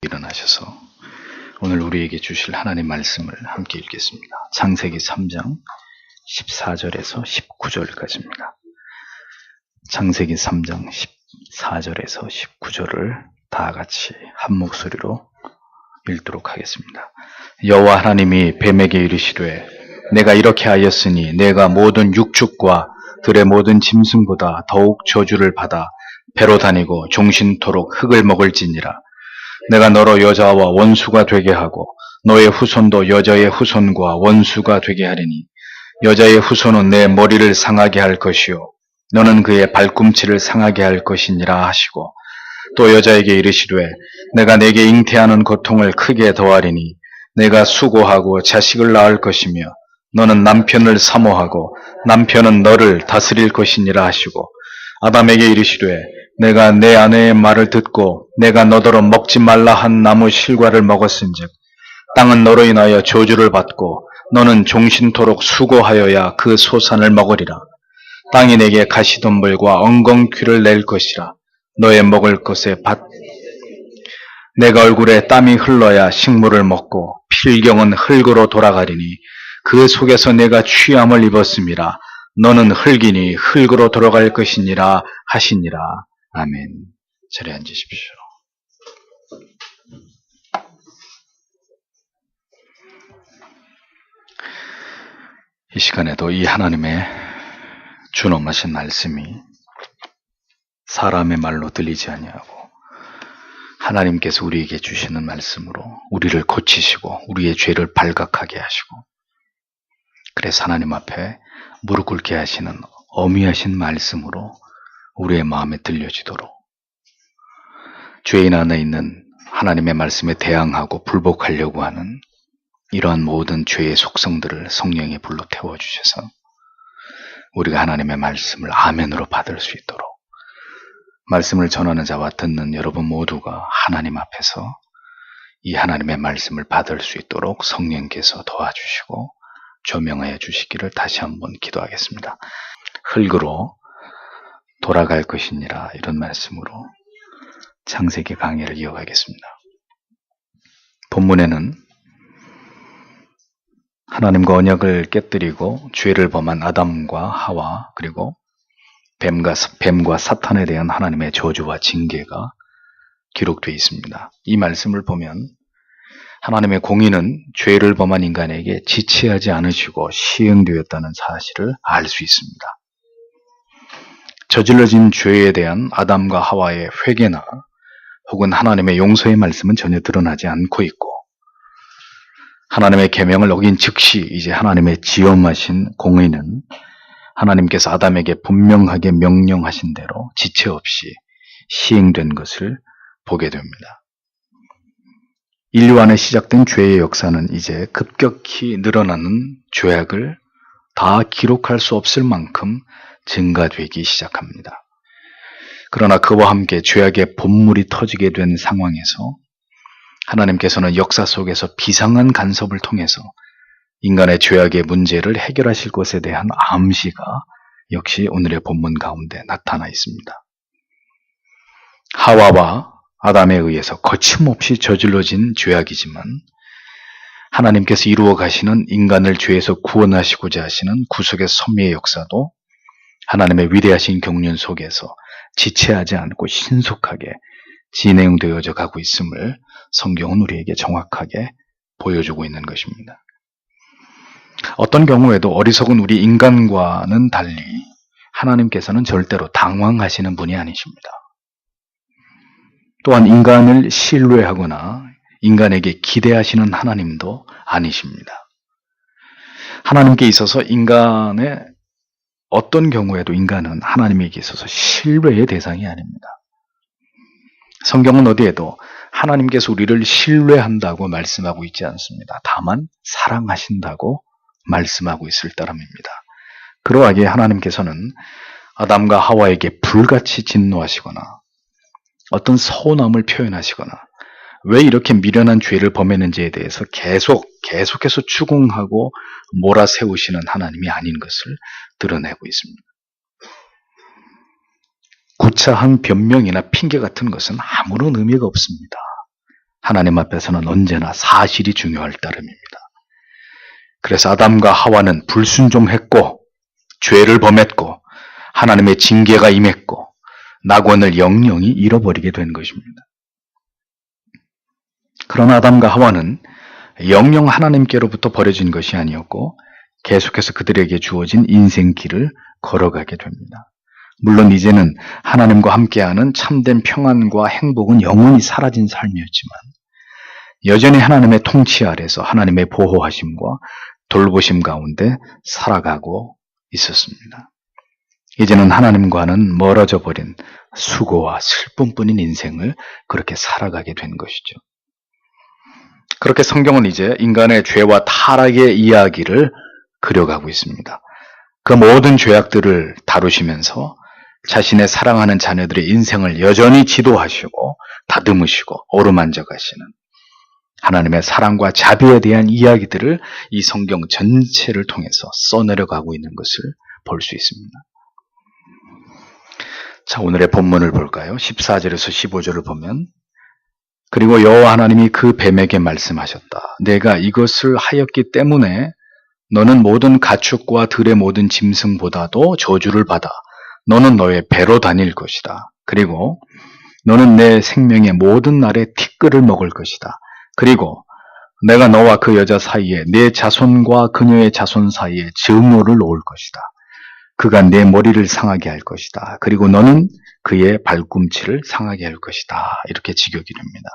일어나셔서 오늘 우리에게 주실 하나님 말씀을 함께 읽겠습니다. 창세기 3장 14절에서 19절까지입니다. 창세기 3장 14절에서 19절을 다 같이 한 목소리로 읽도록 하겠습니다. 여호와 하나님이 뱀에게 이르시되 내가 이렇게 하였으니 내가 모든 육축과 들의 모든 짐승보다 더욱 저주를 받아 배로 다니고 종신토록 흙을 먹을지니라. 내가 너로 여자와 원수가 되게 하고 너의 후손도 여자의 후손과 원수가 되게 하리니 여자의 후손은 내 머리를 상하게 할 것이요 너는 그의 발꿈치를 상하게 할 것이니라 하시고 또 여자에게 이르시되 내가 내게 잉태하는 고통을 크게 더하리니 내가 수고하고 자식을 낳을 것이며 너는 남편을 사모하고 남편은 너를 다스릴 것이니라 하시고 아담에게 이르시되 내가 내 아내의 말을 듣고 내가 너더러 먹지 말라 한 나무 실과를 먹었은즉 땅은 너로 인하여 저주를 받고 너는 종신토록 수고하여야 그 소산을 먹으리라. 땅이 내게 가시덤불과 엉겅퀴를 낼 것이라. 너의 먹을 것에 내가 얼굴에 땀이 흘러야 식물을 먹고 필경은 흙으로 돌아가리니 그 속에서 내가 취함을 입었음이라. 너는 흙이니 흙으로 돌아갈 것이니라 하시니라. 아멘. 자리에 앉으십시오. 이 시간에도 이 하나님의 준엄하신 말씀이 사람의 말로 들리지 아니하고 하나님께서 우리에게 주시는 말씀으로 우리를 고치시고 우리의 죄를 발각하게 하시고 그래서 하나님 앞에 무릎 꿇게 하시는 어미하신 말씀으로 우리의 마음에 들려지도록 죄인 안에 있는 하나님의 말씀에 대항하고 불복하려고 하는 이러한 모든 죄의 속성들을 성령의 불로 태워주셔서 우리가 하나님의 말씀을 아멘으로 받을 수 있도록 말씀을 전하는 자와 듣는 여러분 모두가 하나님 앞에서 이 하나님의 말씀을 받을 수 있도록 성령께서 도와주시고 조명하여 주시기를 다시 한번 기도하겠습니다. 흙으로 돌아갈 것이니라 이런 말씀으로 창세기 강의를 이어가겠습니다. 본문에는 하나님과 언약을 깨뜨리고 죄를 범한 아담과 하와 그리고 뱀과 사탄에 대한 하나님의 저주와 징계가 기록되어 있습니다. 이 말씀을 보면 하나님의 공의는 죄를 범한 인간에게 지체하지 않으시고 시행되었다는 사실을 알 수 있습니다. 저질러진 죄에 대한 아담과 하와의 회개나 혹은 하나님의 용서의 말씀은 전혀 드러나지 않고 있고 하나님의 계명을 어긴 즉시 이제 하나님의 지엄하신 공의는 하나님께서 아담에게 분명하게 명령하신 대로 지체 없이 시행된 것을 보게 됩니다. 인류 안에 시작된 죄의 역사는 이제 급격히 늘어나는 죄악을 다 기록할 수 없을 만큼 증가되기 시작합니다. 그러나 그와 함께 죄악의 본물이 터지게 된 상황에서 하나님께서는 역사 속에서 비상한 간섭을 통해서 인간의 죄악의 문제를 해결하실 것에 대한 암시가 역시 오늘의 본문 가운데 나타나 있습니다. 하와와 아담에 의해서 거침없이 저질러진 죄악이지만 하나님께서 이루어 가시는 인간을 죄에서 구원하시고자 하시는 구속의 섭리의 역사도 하나님의 위대하신 경륜 속에서 지체하지 않고 신속하게 진행되어져 가고 있음을 성경은 우리에게 정확하게 보여주고 있는 것입니다. 어떤 경우에도 어리석은 우리 인간과는 달리 하나님께서는 절대로 당황하시는 분이 아니십니다. 또한 인간을 신뢰하거나 인간에게 기대하시는 하나님도 아니십니다. 하나님께 있어서 인간의 어떤 경우에도 인간은 하나님에게 있어서 신뢰의 대상이 아닙니다. 성경은 어디에도 하나님께서 우리를 신뢰한다고 말씀하고 있지 않습니다. 다만 사랑하신다고 말씀하고 있을 따름입니다. 그러하기에 하나님께서는 아담과 하와에게 불같이 진노하시거나 어떤 서운함을 표현하시거나 왜 이렇게 미련한 죄를 범했는지에 대해서 계속해서 추궁하고 몰아세우시는 하나님이 아닌 것을 드러내고 있습니다. 구차한 변명이나 핑계 같은 것은 아무런 의미가 없습니다. 하나님 앞에서는 언제나 사실이 중요할 따름입니다. 그래서 아담과 하와는 불순종했고 죄를 범했고 하나님의 징계가 임했고 낙원을 영영이 잃어버리게 된 것입니다. 그러나 아담과 하와는 영영 하나님께로부터 버려진 것이 아니었고 계속해서 그들에게 주어진 인생길을 걸어가게 됩니다. 물론 이제는 하나님과 함께하는 참된 평안과 행복은 영원히 사라진 삶이었지만 여전히 하나님의 통치 아래서 하나님의 보호하심과 돌보심 가운데 살아가고 있었습니다. 이제는 하나님과는 멀어져 버린 수고와 슬픔뿐인 인생을 그렇게 살아가게 된 것이죠. 그렇게 성경은 이제 인간의 죄와 타락의 이야기를 그려가고 있습니다. 그 모든 죄악들을 다루시면서 자신의 사랑하는 자녀들의 인생을 여전히 지도하시고 다듬으시고 어루만져 가시는 하나님의 사랑과 자비에 대한 이야기들을 이 성경 전체를 통해서 써내려가고 있는 것을 볼 수 있습니다. 자, 오늘의 본문을 볼까요? 14절에서 15절을 보면 그리고 여호와 하나님이 그 뱀에게 말씀하셨다. 내가 이것을 하였기 때문에 너는 모든 가축과 들의 모든 짐승보다도 저주를 받아 너는 너의 배로 다닐 것이다. 그리고 너는 내 생명의 모든 날에 티끌을 먹을 것이다. 그리고 내가 너와 그 여자 사이에 내 자손과 그녀의 자손 사이에 증오를 놓을 것이다. 그가 내 머리를 상하게 할 것이다. 그리고 너는 그의 발꿈치를 상하게 할 것이다. 이렇게 직역이 됩니다.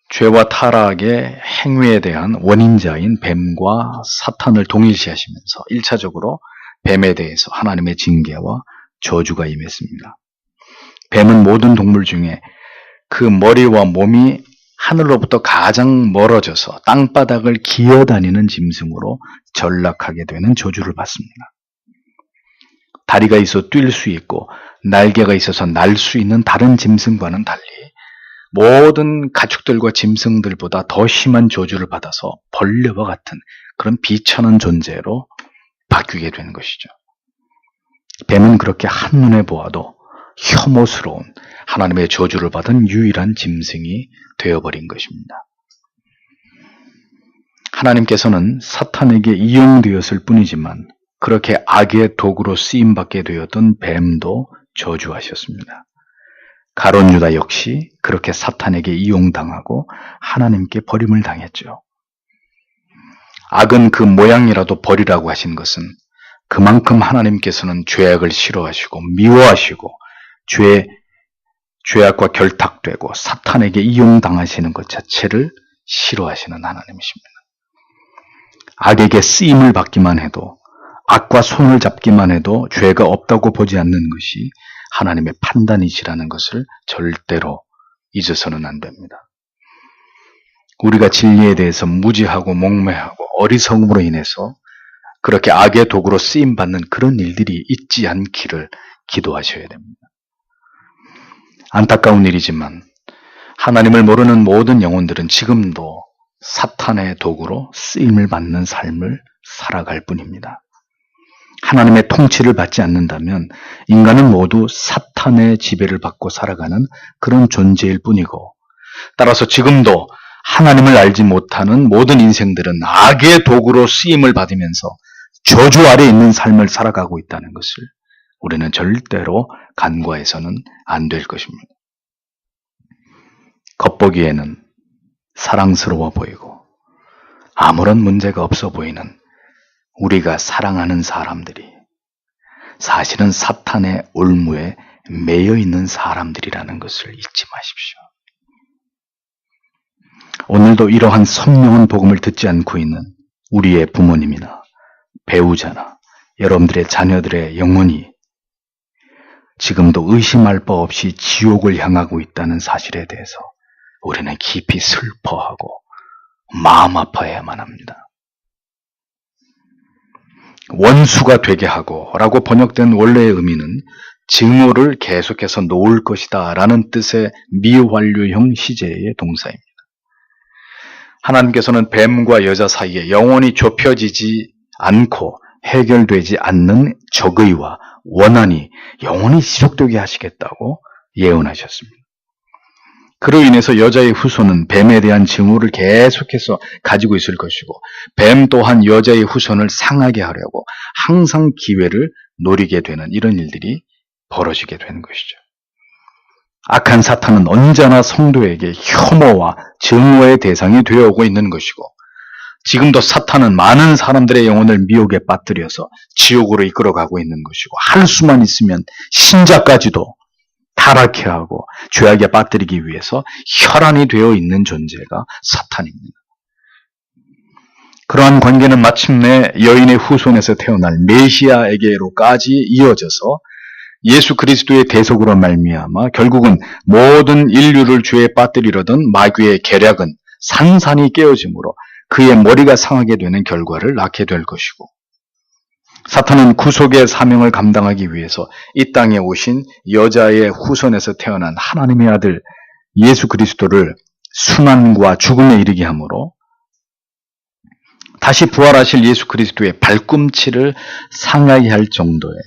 죄와 타락의 행위에 대한 원인자인 뱀과 사탄을 동일시하시면서 1차적으로 뱀에 대해서 하나님의 징계와 저주가 임했습니다. 뱀은 모든 동물 중에 그 머리와 몸이 하늘로부터 가장 멀어져서 땅바닥을 기어다니는 짐승으로 전락하게 되는 저주를 받습니다. 다리가 있어 뛸 수 있고 날개가 있어서 날 수 있는 다른 짐승과는 달리 모든 가축들과 짐승들보다 더 심한 저주를 받아서 벌레와 같은 그런 비천한 존재로 바뀌게 되는 것이죠. 뱀은 그렇게 한눈에 보아도 혐오스러운 하나님의 저주를 받은 유일한 짐승이 되어버린 것입니다. 하나님께서는 사탄에게 이용되었을 뿐이지만 그렇게 악의 도구로 쓰임받게 되었던 뱀도 저주하셨습니다. 가룟 유다 역시 그렇게 사탄에게 이용당하고 하나님께 버림을 당했죠. 악은 그 모양이라도 버리라고 하신 것은 그만큼 하나님께서는 죄악을 싫어하시고 미워하시고 죄악과 결탁되고 사탄에게 이용당하시는 것 자체를 싫어하시는 하나님이십니다. 악에게 쓰임을 받기만 해도 악과 손을 잡기만 해도 죄가 없다고 보지 않는 것이 하나님의 판단이시라는 것을 절대로 잊어서는 안 됩니다. 우리가 진리에 대해서 무지하고 목매하고 어리석음으로 인해서 그렇게 악의 도구로 쓰임받는 그런 일들이 있지 않기를 기도하셔야 됩니다. 안타까운 일이지만 하나님을 모르는 모든 영혼들은 지금도 사탄의 도구로 쓰임을 받는 삶을 살아갈 뿐입니다. 하나님의 통치를 받지 않는다면 인간은 모두 사탄의 지배를 받고 살아가는 그런 존재일 뿐이고 따라서 지금도 하나님을 알지 못하는 모든 인생들은 악의 도구로 쓰임을 받으면서 저주 아래 있는 삶을 살아가고 있다는 것을 우리는 절대로 간과해서는 안 될 것입니다. 겉보기에는 사랑스러워 보이고 아무런 문제가 없어 보이는 우리가 사랑하는 사람들이 사실은 사탄의 올무에 매여 있는 사람들이라는 것을 잊지 마십시오. 오늘도 이러한 선명한 복음을 듣지 않고 있는 우리의 부모님이나 배우자나 여러분들의 자녀들의 영혼이 지금도 의심할 바 없이 지옥을 향하고 있다는 사실에 대해서 우리는 깊이 슬퍼하고 마음 아파해야만 합니다. 원수가 되게 하고 라고 번역된 원래의 의미는 증오를 계속해서 놓을 것이다 라는 뜻의 미완료형 시제의 동사입니다. 하나님께서는 뱀과 여자 사이에 영원히 좁혀지지 않고 해결되지 않는 적의와 원한이 영원히 지속되게 하시겠다고 예언하셨습니다. 그로 인해서 여자의 후손은 뱀에 대한 증오를 계속해서 가지고 있을 것이고, 뱀 또한 여자의 후손을 상하게 하려고 항상 기회를 노리게 되는 이런 일들이 벌어지게 되는 것이죠. 악한 사탄은 언제나 성도에게 혐오와 증오의 대상이 되어오고 있는 것이고, 지금도 사탄은 많은 사람들의 영혼을 미혹에 빠뜨려서 지옥으로 이끌어가고 있는 것이고, 할 수만 있으면 신자까지도 타락해 하고 죄악에 빠뜨리기 위해서 혈안이 되어 있는 존재가 사탄입니다. 그러한 관계는 마침내 여인의 후손에서 태어날 메시아에게로까지 이어져서 예수 그리스도의 대속으로 말미암아 결국은 모든 인류를 죄에 빠뜨리려던 마귀의 계략은 산산이 깨어지므로 그의 머리가 상하게 되는 결과를 낳게 될 것이고, 사탄은 구속의 사명을 감당하기 위해서 이 땅에 오신 여자의 후손에서 태어난 하나님의 아들 예수 그리스도를 순환과 죽음에 이르게 하므로 다시 부활하실 예수 그리스도의 발꿈치를 상하게 할 정도의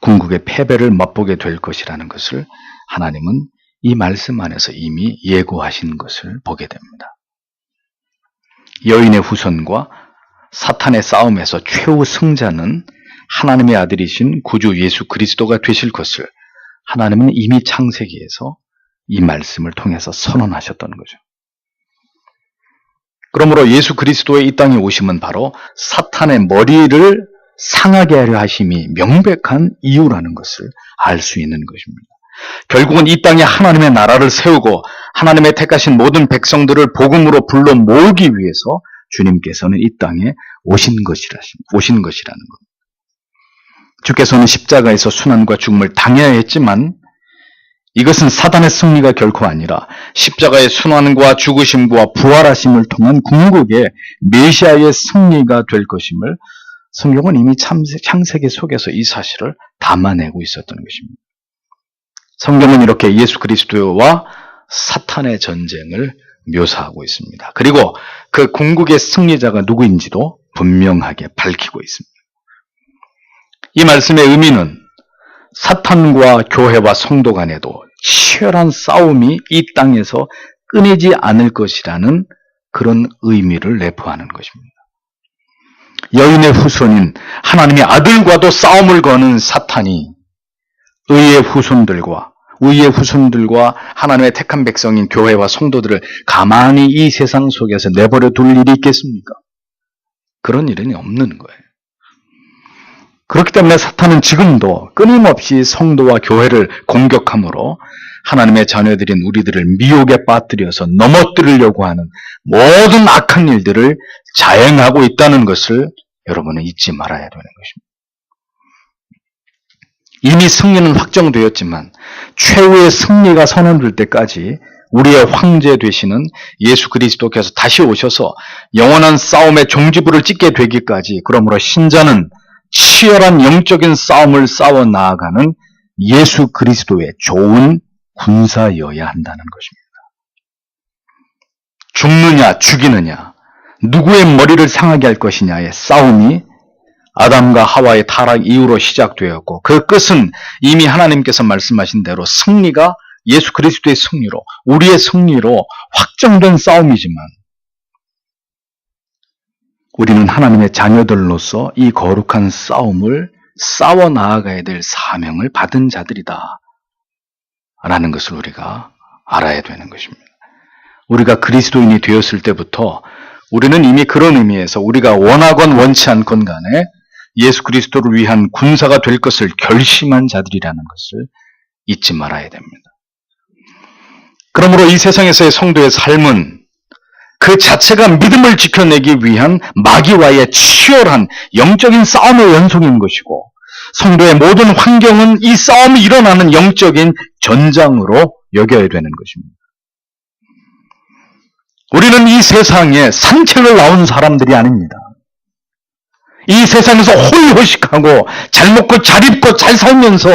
궁극의 패배를 맛보게 될 것이라는 것을 하나님은 이 말씀 안에서 이미 예고하신 것을 보게 됩니다. 여인의 후손과 사탄의 싸움에서 최후 승자는 하나님의 아들이신 구주 예수 그리스도가 되실 것을 하나님은 이미 창세기에서 이 말씀을 통해서 선언하셨던 거죠. 그러므로 예수 그리스도의 이 땅에 오심은 바로 사탄의 머리를 상하게 하려 하심이 명백한 이유라는 것을 알 수 있는 것입니다. 결국은 이 땅에 하나님의 나라를 세우고 하나님의 택하신 모든 백성들을 복음으로 불러 모으기 위해서 주님께서는 이 땅에 오신 것이라는 것. 주께서는 십자가에서 순환과 죽음을 당해야 했지만 이것은 사단의 승리가 결코 아니라 십자가의 순환과 죽으심과 부활하심을 통한 궁극의 메시아의 승리가 될 것임을 성경은 이미 창세기 속에서 이 사실을 담아내고 있었던 것입니다. 성경은 이렇게 예수 그리스도와 사탄의 전쟁을 묘사하고 있습니다. 그리고 그 궁극의 승리자가 누구인지도 분명하게 밝히고 있습니다. 이 말씀의 의미는 사탄과 교회와 성도 간에도 치열한 싸움이 이 땅에서 끊이지 않을 것이라는 그런 의미를 내포하는 것입니다. 여인의 후손인 하나님의 아들과도 싸움을 거는 사탄이 의의 후손들과 하나님의 택한 백성인 교회와 성도들을 가만히 이 세상 속에서 내버려 둘 일이 있겠습니까? 그런 일은 없는 거예요. 그렇기 때문에 사탄은 지금도 끊임없이 성도와 교회를 공격함으로 하나님의 자녀들인 우리들을 미혹에 빠뜨려서 넘어뜨리려고 하는 모든 악한 일들을 자행하고 있다는 것을 여러분은 잊지 말아야 되는 것입니다. 이미 승리는 확정되었지만 최후의 승리가 선언될 때까지 우리의 황제 되시는 예수 그리스도께서 다시 오셔서 영원한 싸움의 종지부를 찍게 되기까지, 그러므로 신자는 치열한 영적인 싸움을 싸워 나아가는 예수 그리스도의 좋은 군사여야 한다는 것입니다. 죽느냐 죽이느냐, 누구의 머리를 상하게 할 것이냐의 싸움이 아담과 하와의 타락 이후로 시작되었고, 그 끝은 이미 하나님께서 말씀하신 대로 승리가 예수 그리스도의 승리로, 우리의 승리로 확정된 싸움이지만 우리는 하나님의 자녀들로서 이 거룩한 싸움을 싸워 나아가야 될 사명을 받은 자들이다 라는 것을 우리가 알아야 되는 것입니다. 우리가 그리스도인이 되었을 때부터 우리는 이미 그런 의미에서 우리가 원하건 원치 않건 간에 예수 그리스도를 위한 군사가 될 것을 결심한 자들이라는 것을 잊지 말아야 됩니다. 그러므로 이 세상에서의 성도의 삶은 그 자체가 믿음을 지켜내기 위한 마귀와의 치열한 영적인 싸움의 연속인 것이고, 성도의 모든 환경은 이 싸움이 일어나는 영적인 전장으로 여겨야 되는 것입니다. 우리는 이 세상에 산책을 나온 사람들이 아닙니다. 이 세상에서 호의호식하고 잘 먹고 잘 입고 잘 살면서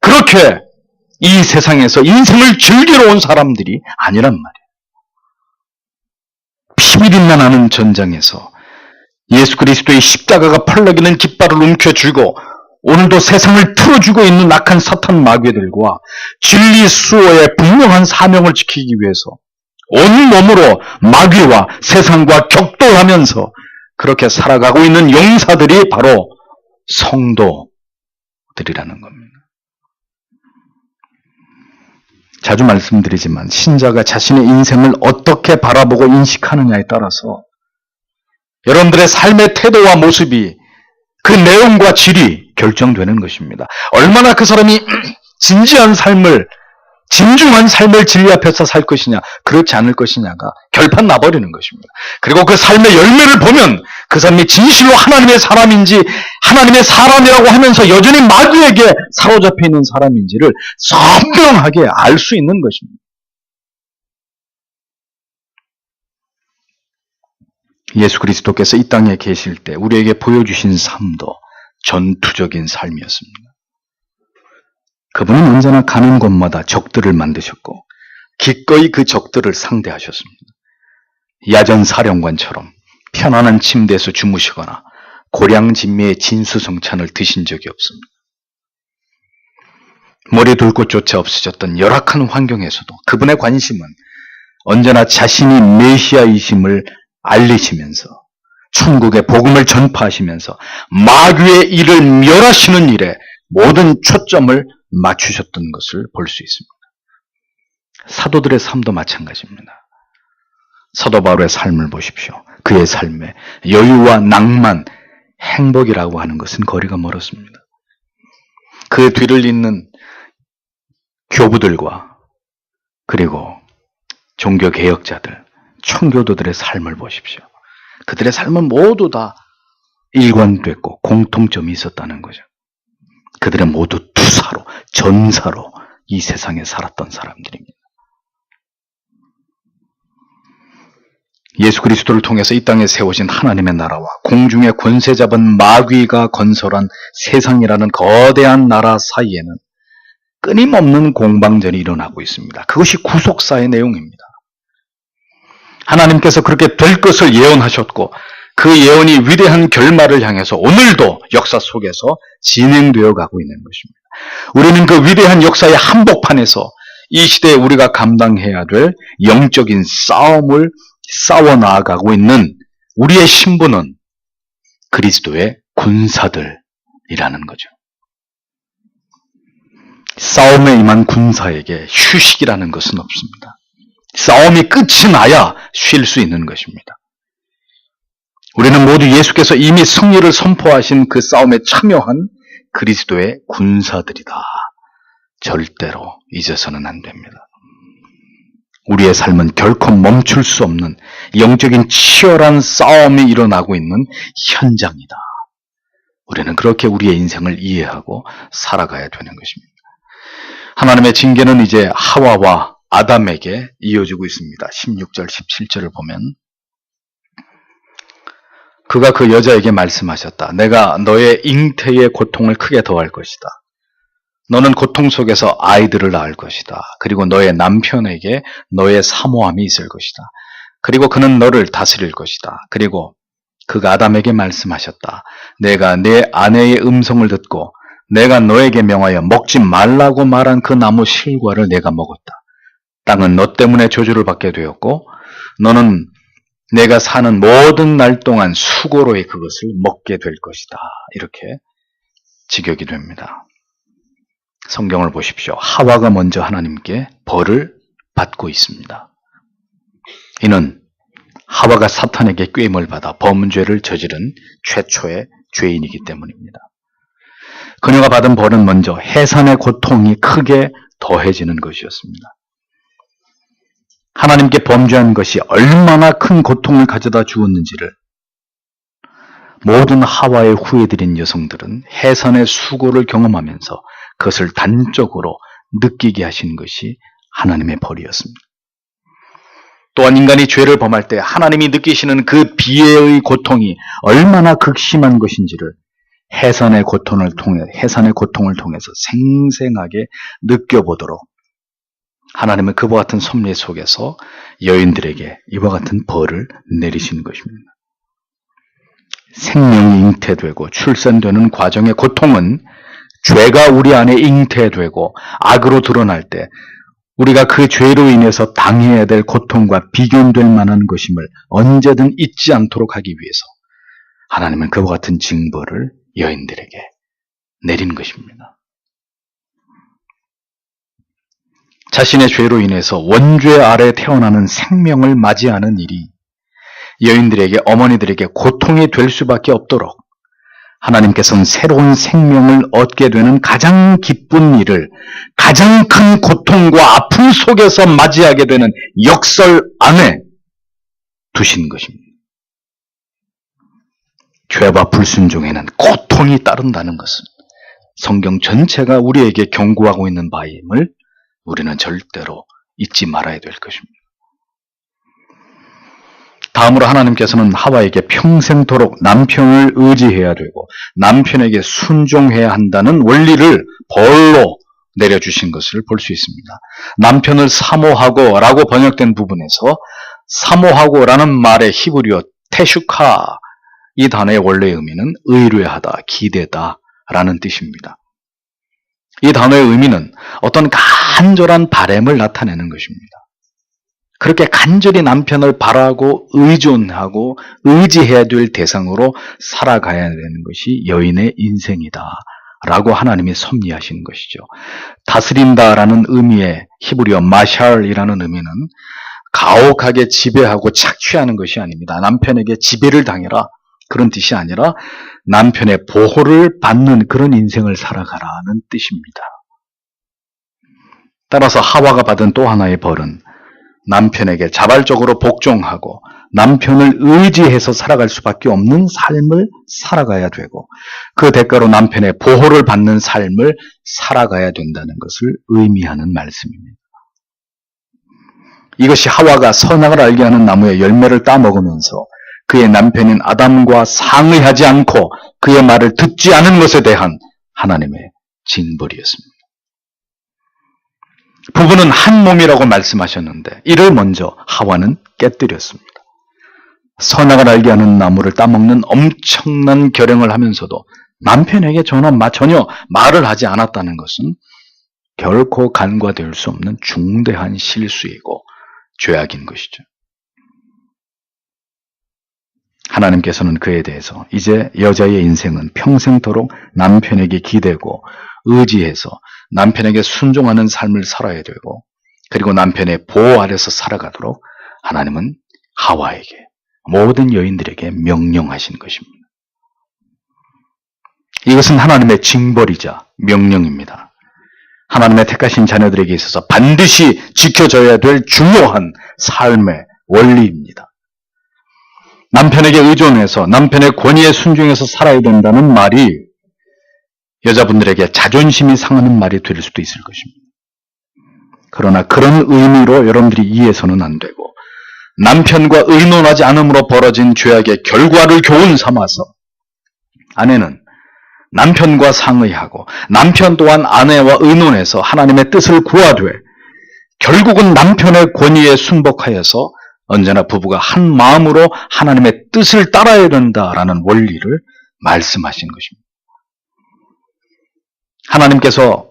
그렇게 이 세상에서 인생을 즐기러 온 사람들이 아니란 말이에요. 피비린내 나는 전장에서 예수 그리스도의 십자가가 펄럭이는 깃발을 움켜쥐고 오늘도 세상을 틀어주고 있는 악한 사탄 마귀들과 진리 수호의 분명한 사명을 지키기 위해서 온 몸으로 마귀와 세상과 격돌하면서 그렇게 살아가고 있는 용사들이 바로 성도들이라는 겁니다. 자주 말씀드리지만 신자가 자신의 인생을 어떻게 바라보고 인식하느냐에 따라서 여러분들의 삶의 태도와 모습이 그 내용과 질이 결정되는 것입니다. 얼마나 그 사람이 진중한 삶을 진리 앞에서 살 것이냐, 그렇지 않을 것이냐가 결판 나버리는 것입니다. 그리고 그 삶의 열매를 보면 그 사람이 진실로 하나님의 사람인지 하나님의 사람이라고 하면서 여전히 마귀에게 사로잡혀 있는 사람인지를 선명하게 알 수 있는 것입니다. 예수 그리스도께서 이 땅에 계실 때 우리에게 보여주신 삶도 전투적인 삶이었습니다. 그분은 언제나 가는 곳마다 적들을 만드셨고 기꺼이 그 적들을 상대하셨습니다. 야전 사령관처럼 편안한 침대에서 주무시거나 고량진미의 진수성찬을 드신 적이 없습니다. 머리 둘 곳조차 없어졌던 열악한 환경에서도 그분의 관심은 언제나 자신이 메시아이심을 알리시면서 천국의 복음을 전파하시면서 마귀의 일을 멸하시는 일에 모든 초점을 맞추셨던 것을 볼 수 있습니다. 사도들의 삶도 마찬가지입니다. 사도 바울의 삶을 보십시오. 그의 삶에 여유와 낭만, 행복이라고 하는 것은 거리가 멀었습니다. 그 뒤를 잇는 교부들과 그리고 종교개혁자들, 청교도들의 삶을 보십시오. 그들의 삶은 모두 다 일관됐고 공통점이 있었다는 거죠. 그들은 모두 투사로, 전사로 이 세상에 살았던 사람들입니다. 예수 그리스도를 통해서 이 땅에 세워진 하나님의 나라와 공중의 권세 잡은 마귀가 건설한 세상이라는 거대한 나라 사이에는 끊임없는 공방전이 일어나고 있습니다. 그것이 구속사의 내용입니다. 하나님께서 그렇게 될 것을 예언하셨고 그 예언이 위대한 결말을 향해서 오늘도 역사 속에서 진행되어 가고 있는 것입니다. 우리는 그 위대한 역사의 한복판에서 이 시대에 우리가 감당해야 될 영적인 싸움을 싸워 나아가고 있는 우리의 신분은 그리스도의 군사들이라는 거죠. 싸움에 임한 군사에게 휴식이라는 것은 없습니다. 싸움이 끝이 나야 쉴 수 있는 것입니다. 우리는 모두 예수께서 이미 승리를 선포하신 그 싸움에 참여한 그리스도의 군사들이다. 절대로 잊어서는 안 됩니다. 우리의 삶은 결코 멈출 수 없는 영적인 치열한 싸움이 일어나고 있는 현장이다. 우리는 그렇게 우리의 인생을 이해하고 살아가야 되는 것입니다. 하나님의 징계는 이제 하와와 아담에게 이어지고 있습니다. 16절, 17절을 보면 그가 그 여자에게 말씀하셨다. 내가 너의 잉태의 고통을 크게 더할 것이다. 너는 고통 속에서 아이들을 낳을 것이다. 그리고 너의 남편에게 너의 사모함이 있을 것이다. 그리고 그는 너를 다스릴 것이다. 그리고 그가 아담에게 말씀하셨다. 내가 내 아내의 음성을 듣고 내가 너에게 명하여 먹지 말라고 말한 그 나무 실과를 내가 먹었다. 땅은 너 때문에 저주를 받게 되었고 너는 내가 사는 모든 날 동안 수고로의 그것을 먹게 될 것이다. 이렇게 직역이 됩니다. 성경을 보십시오. 하와가 먼저 하나님께 벌을 받고 있습니다. 이는 하와가 사탄에게 꾀임을 받아 범죄를 저지른 최초의 죄인이기 때문입니다. 그녀가 받은 벌은 먼저 해산의 고통이 크게 더해지는 것이었습니다. 하나님께 범죄한 것이 얼마나 큰 고통을 가져다 주었는지를 모든 하와의 후예들인 여성들은 해산의 수고를 경험하면서 그것을 단적으로 느끼게 하신 것이 하나님의 벌이었습니다. 또한 인간이 죄를 범할 때 하나님이 느끼시는 그 비애의 고통이 얼마나 극심한 것인지를 해산의 고통을 통해서 생생하게 느껴보도록 하나님은 그와 같은 섭리 속에서 여인들에게 이와 같은 벌을 내리신 것입니다. 생명이 잉태되고 출산되는 과정의 고통은 죄가 우리 안에 잉태되고 악으로 드러날 때 우리가 그 죄로 인해서 당해야 될 고통과 비교될 만한 것임을 언제든 잊지 않도록 하기 위해서 하나님은 그와 같은 징벌을 여인들에게 내린 것입니다. 자신의 죄로 인해서 원죄 아래 태어나는 생명을 맞이하는 일이 여인들에게, 어머니들에게 고통이 될 수밖에 없도록 하나님께서는 새로운 생명을 얻게 되는 가장 기쁜 일을 가장 큰 고통과 아픔 속에서 맞이하게 되는 역설 안에 두신 것입니다. 죄와 불순종에는 고통이 따른다는 것은 성경 전체가 우리에게 경고하고 있는 바임을 우리는 절대로 잊지 말아야 될 것입니다. 다음으로 하나님께서는 하와에게 평생토록 남편을 의지해야 되고 남편에게 순종해야 한다는 원리를 벌로 내려주신 것을 볼 수 있습니다. 남편을 사모하고 라고 번역된 부분에서 사모하고라는 말의 히브리어 테슈카, 이 단어의 원래 의미는 의뢰하다, 기대다 라는 뜻입니다. 이 단어의 의미는 어떤 간절한 바램을 나타내는 것입니다. 그렇게 간절히 남편을 바라고 의존하고 의지해야 될 대상으로 살아가야 되는 것이 여인의 인생이다 라고 하나님이 섭리하시는 것이죠. 다스린다라는 의미의 히브리어 마샬이라는 의미는 가혹하게 지배하고 착취하는 것이 아닙니다. 남편에게 지배를 당해라 그런 뜻이 아니라 남편의 보호를 받는 그런 인생을 살아가라는 뜻입니다. 따라서 하와가 받은 또 하나의 벌은 남편에게 자발적으로 복종하고 남편을 의지해서 살아갈 수밖에 없는 삶을 살아가야 되고 그 대가로 남편의 보호를 받는 삶을 살아가야 된다는 것을 의미하는 말씀입니다. 이것이 하와가 선악을 알게 하는 나무의 열매를 따먹으면서 그의 남편인 아담과 상의하지 않고 그의 말을 듣지 않은 것에 대한 하나님의 징벌이었습니다. 부부는 한 몸이라고 말씀하셨는데 이를 먼저 하와는 깨뜨렸습니다. 선악을 알게 하는 나무를 따먹는 엄청난 결행을 하면서도 남편에게 전혀 말을 하지 않았다는 것은 결코 간과될 수 없는 중대한 실수이고 죄악인 것이죠. 하나님께서는 그에 대해서 이제 여자의 인생은 평생토록 남편에게 기대고 의지해서 남편에게 순종하는 삶을 살아야 되고 그리고 남편의 보호 아래서 살아가도록 하나님은 하와에게 모든 여인들에게 명령하신 것입니다. 이것은 하나님의 징벌이자 명령입니다. 하나님의 택하신 자녀들에게 있어서 반드시 지켜져야 될 중요한 삶의 원리입니다. 남편에게 의존해서 남편의 권위에 순종해서 살아야 된다는 말이 여자분들에게 자존심이 상하는 말이 될 수도 있을 것입니다. 그러나 그런 의미로 여러분들이 이해해서는 안 되고 남편과 의논하지 않음으로 벌어진 죄악의 결과를 교훈 삼아서 아내는 남편과 상의하고 남편 또한 아내와 의논해서 하나님의 뜻을 구하되 결국은 남편의 권위에 순복하여서 언제나 부부가 한 마음으로 하나님의 뜻을 따라야 된다라는 원리를 말씀하신 것입니다. 하나님께서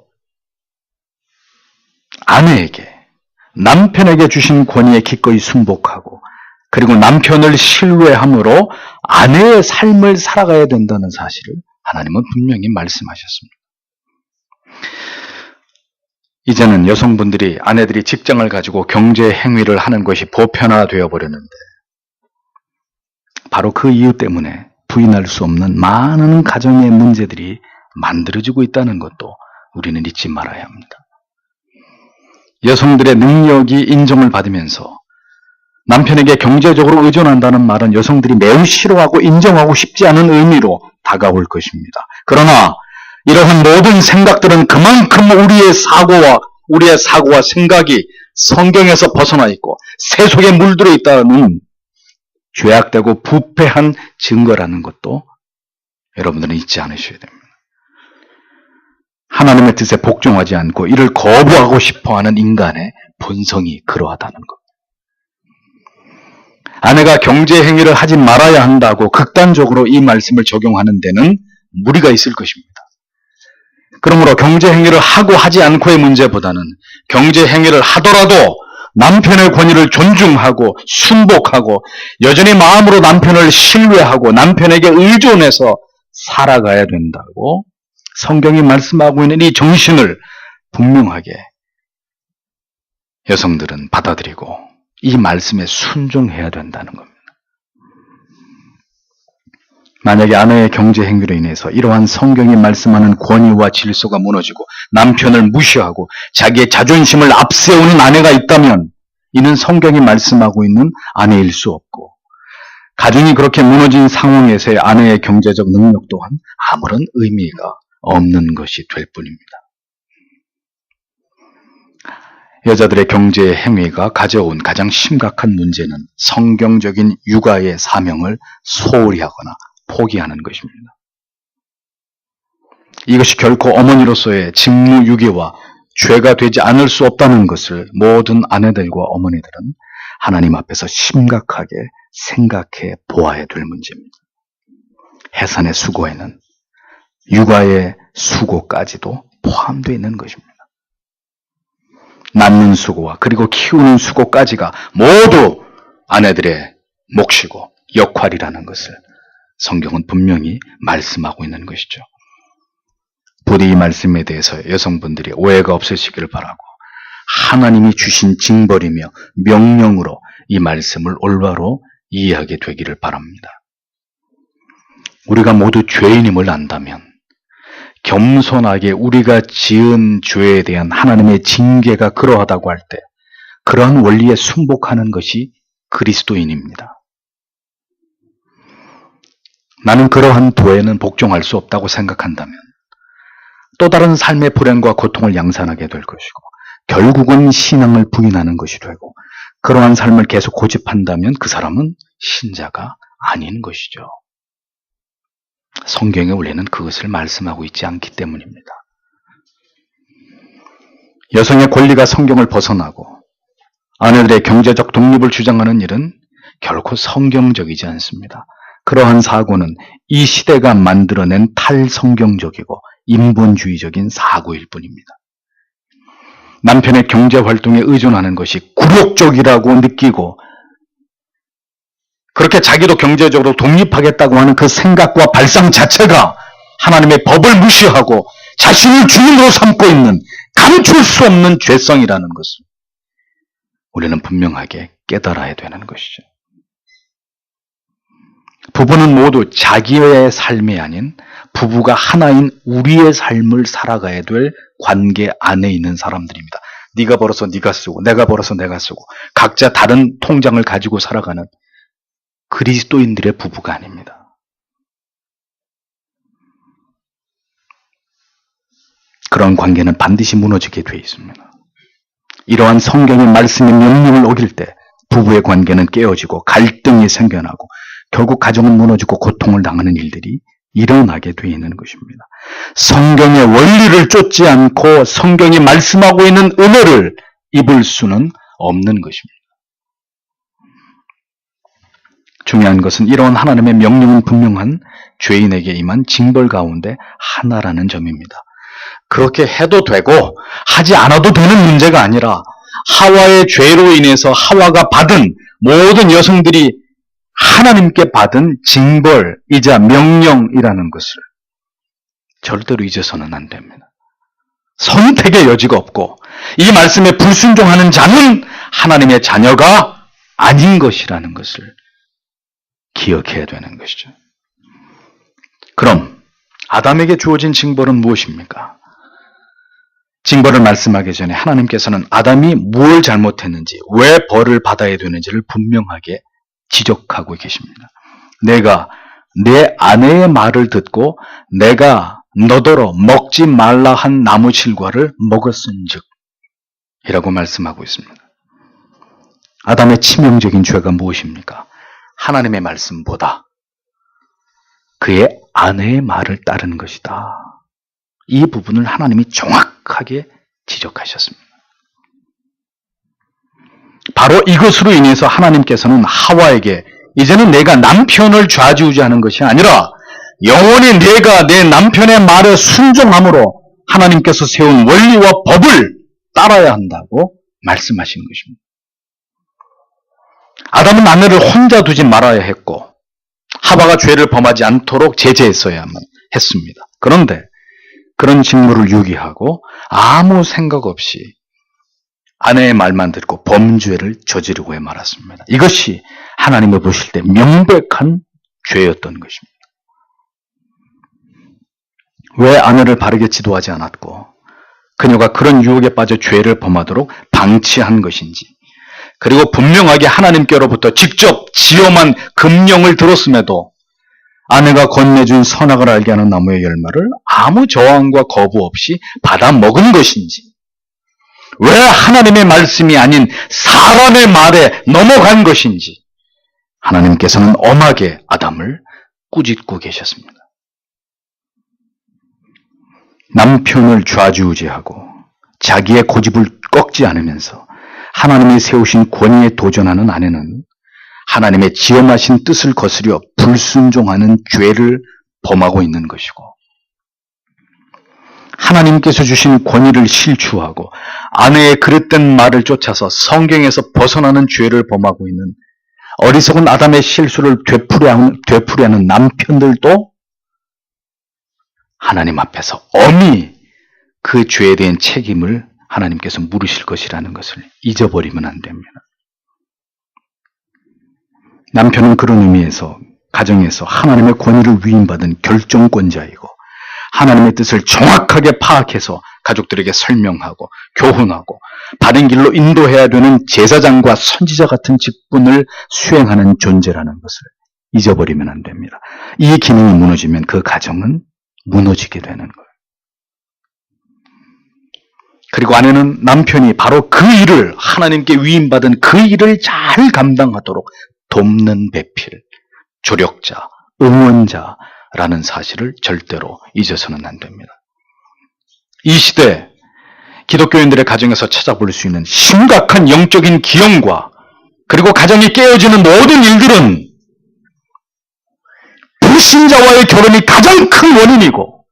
아내에게 남편에게 주신 권위에 기꺼이 순복하고 그리고 남편을 신뢰함으로 아내의 삶을 살아가야 된다는 사실을 하나님은 분명히 말씀하셨습니다. 이제는 여성분들이 아내들이 직장을 가지고 경제 행위를 하는 것이 보편화되어 버렸는데 바로 그 이유 때문에 부인할 수 없는 많은 가정의 문제들이 만들어지고 있다는 것도 우리는 잊지 말아야 합니다. 여성들의 능력이 인정을 받으면서 남편에게 경제적으로 의존한다는 말은 여성들이 매우 싫어하고 인정하고 싶지 않은 의미로 다가올 것입니다. 그러나 이러한 모든 생각들은 그만큼 우리의 사고와 생각이 성경에서 벗어나 있고 세속에 물들어 있다는 죄악되고 부패한 증거라는 것도 여러분들은 잊지 않으셔야 됩니다. 하나님의 뜻에 복종하지 않고 이를 거부하고 싶어하는 인간의 본성이 그러하다는 것. 아내가 경제 행위를 하지 말아야 한다고 극단적으로 이 말씀을 적용하는 데는 무리가 있을 것입니다. 그러므로 경제 행위를 하고 하지 않고의 문제보다는 경제 행위를 하더라도 남편의 권위를 존중하고 순복하고 여전히 마음으로 남편을 신뢰하고 남편에게 의존해서 살아가야 된다고 성경이 말씀하고 있는 이 정신을 분명하게 여성들은 받아들이고 이 말씀에 순종해야 된다는 겁니다. 만약에 아내의 경제 행위로 인해서 이러한 성경이 말씀하는 권위와 질서가 무너지고 남편을 무시하고 자기의 자존심을 앞세우는 아내가 있다면 이는 성경이 말씀하고 있는 아내일 수 없고 가정이 그렇게 무너진 상황에서의 아내의 경제적 능력 또한 아무런 의미가 없는 것이 될 뿐입니다. 여자들의 경제 행위가 가져온 가장 심각한 문제는 성경적인 육아의 사명을 소홀히 하거나 포기하는 것입니다. 이것이 결코 어머니로서의 직무유기와 죄가 되지 않을 수 없다는 것을 모든 아내들과 어머니들은 하나님 앞에서 심각하게 생각해 보아야 될 문제입니다. 해산의 수고에는 육아의 수고까지도 포함되어 있는 것입니다. 낳는 수고와 그리고 키우는 수고까지가 모두 아내들의 몫이고 역할이라는 것을 성경은 분명히 말씀하고 있는 것이죠. 부디 이 말씀에 대해서 여성분들이 오해가 없으시기를 바라고 하나님이 주신 징벌이며 명령으로 이 말씀을 올바로 이해하게 되기를 바랍니다. 우리가 모두 죄인임을 안다면 겸손하게 우리가 지은 죄에 대한 하나님의 징계가 그러하다고 할 때 그러한 원리에 순복하는 것이 그리스도인입니다. 나는 그러한 도에는 복종할 수 없다고 생각한다면 또 다른 삶의 불행과 고통을 양산하게 될 것이고 결국은 신앙을 부인하는 것이 되고 그러한 삶을 계속 고집한다면 그 사람은 신자가 아닌 것이죠. 성경의 원리는 그것을 말씀하고 있지 않기 때문입니다. 여성의 권리가 성경을 벗어나고 아내들의 경제적 독립을 주장하는 일은 결코 성경적이지 않습니다. 그러한 사고는 이 시대가 만들어낸 탈성경적이고 인본주의적인 사고일 뿐입니다. 남편의 경제활동에 의존하는 것이 굴욕적이라고 느끼고 그렇게 자기도 경제적으로 독립하겠다고 하는 그 생각과 발상 자체가 하나님의 법을 무시하고 자신을 주인으로 삼고 있는 감출 수 없는 죄성이라는 것을 우리는 분명하게 깨달아야 되는 것이죠. 부부는 모두 자기의 삶이 아닌 부부가 하나인 우리의 삶을 살아가야 될 관계 안에 있는 사람들입니다. 네가 벌어서 네가 쓰고 내가 벌어서 내가 쓰고 각자 다른 통장을 가지고 살아가는 그리스도인들의 부부가 아닙니다. 그런 관계는 반드시 무너지게 되어 있습니다. 이러한 성경의 말씀의 명령을 어길 때 부부의 관계는 깨어지고 갈등이 생겨나고 결국 가정은 무너지고 고통을 당하는 일들이 일어나게 되어 있는 것입니다. 성경의 원리를 쫓지 않고 성경이 말씀하고 있는 은혜를 입을 수는 없는 것입니다. 중요한 것은 이러한 하나님의 명령은 분명한 죄인에게 임한 징벌 가운데 하나라는 점입니다. 그렇게 해도 되고 하지 않아도 되는 문제가 아니라 하와의 죄로 인해서 하와가 받은 모든 여성들이 하나님께 받은 징벌이자 명령이라는 것을 절대로 잊어서는 안 됩니다. 선택의 여지가 없고 이 말씀에 불순종하는 자는 하나님의 자녀가 아닌 것이라는 것을 기억해야 되는 것이죠. 그럼 아담에게 주어진 징벌은 무엇입니까? 징벌을 말씀하기 전에 하나님께서는 아담이 무엇을 잘못했는지 왜 벌을 받아야 되는지를 분명하게 지적하고 계십니다. 내가 내 아내의 말을 듣고 내가 너더러 먹지 말라 한 나무 실과를 먹었은즉 이라고 말씀하고 있습니다. 아담의 치명적인 죄가 무엇입니까? 하나님의 말씀보다 그의 아내의 말을 따르는 것이다. 이 부분을 하나님이 정확하게 지적하셨습니다. 바로 이것으로 인해서 하나님께서는 하와에게 이제는 내가 남편을 좌지우지하는 것이 아니라 영원히 내가 내 남편의 말에 순종함으로 하나님께서 세운 원리와 법을 따라야 한다고 말씀하신 것입니다. 아담은 아내를 혼자 두지 말아야 했고 하와가 죄를 범하지 않도록 제재했어야만 했습니다. 그런데 그런 직무를 유기하고 아무 생각 없이 아내의 말만 듣고 범죄를 저지르고 말았습니다. 이것이 하나님을 보실 때 명백한 죄였던 것입니다. 왜 아내를 바르게 지도하지 않았고 그녀가 그런 유혹에 빠져 죄를 범하도록 방치한 것인지, 그리고 분명하게 하나님께로부터 직접 지엄한 금령을 들었음에도 아내가 건네준 선악을 알게 하는 나무의 열매를 아무 저항과 거부 없이 받아 먹은 것인지, 왜 하나님의 말씀이 아닌 사람의 말에 넘어간 것인지 하나님께서는 엄하게 아담을 꾸짖고 계셨습니다. 남편을 좌지우지하고 자기의 고집을 꺾지 않으면서 하나님이 세우신 권위에 도전하는 아내는 하나님의 지엄하신 뜻을 거스려 불순종하는 죄를 범하고 있는 것이고, 하나님께서 주신 권위를 실추하고 아내의 그릇된 말을 쫓아서 성경에서 벗어나는 죄를 범하고 있는 어리석은 아담의 실수를 되풀이하는 남편들도 하나님 앞에서 엄히 그 죄에 대한 책임을 하나님께서 물으실 것이라는 것을 잊어버리면 안 됩니다. 남편은 그런 의미에서 가정에서 하나님의 권위를 위임받은 결정권자이고 하나님의 뜻을 정확하게 파악해서 가족들에게 설명하고 교훈하고 바른 길로 인도해야 되는 제사장과 선지자 같은 직분을 수행하는 존재라는 것을 잊어버리면 안 됩니다. 이 기능이 무너지면 그 가정은 무너지게 되는 거예요. 그리고 아내는 남편이 바로 그 일을, 하나님께 위임받은 그 일을 잘 감당하도록 돕는 배필, 조력자, 응원자라는 사실을 절대로 잊어서는 안 됩니다. 이 시대 기독교인들의 가정에서 찾아볼 수 있는 심각한 영적인 기형과 그리고 가정이 깨어지는 모든 일들은 불신자와의 결혼이 가장 큰 원인이고,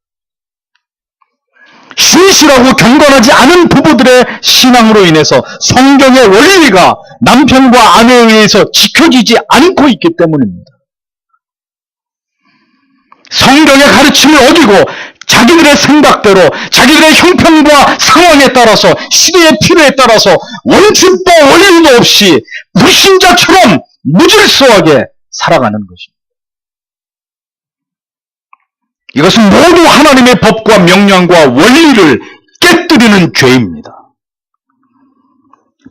신실하고 경건하지 않은 부부들의 신앙으로 인해서 성경의 원리가 남편과 아내에 의해서 지켜지지 않고 있기 때문입니다. 성경의 가르침을 어기고 자기들의 생각대로 자기들의 형편과 상황에 따라서 시대의 필요에 따라서 원칙도 원리도 없이 불신자처럼 무질서하게 살아가는 것입니다. 이것은 모두 하나님의 법과 명령과 원리를 깨뜨리는 죄입니다.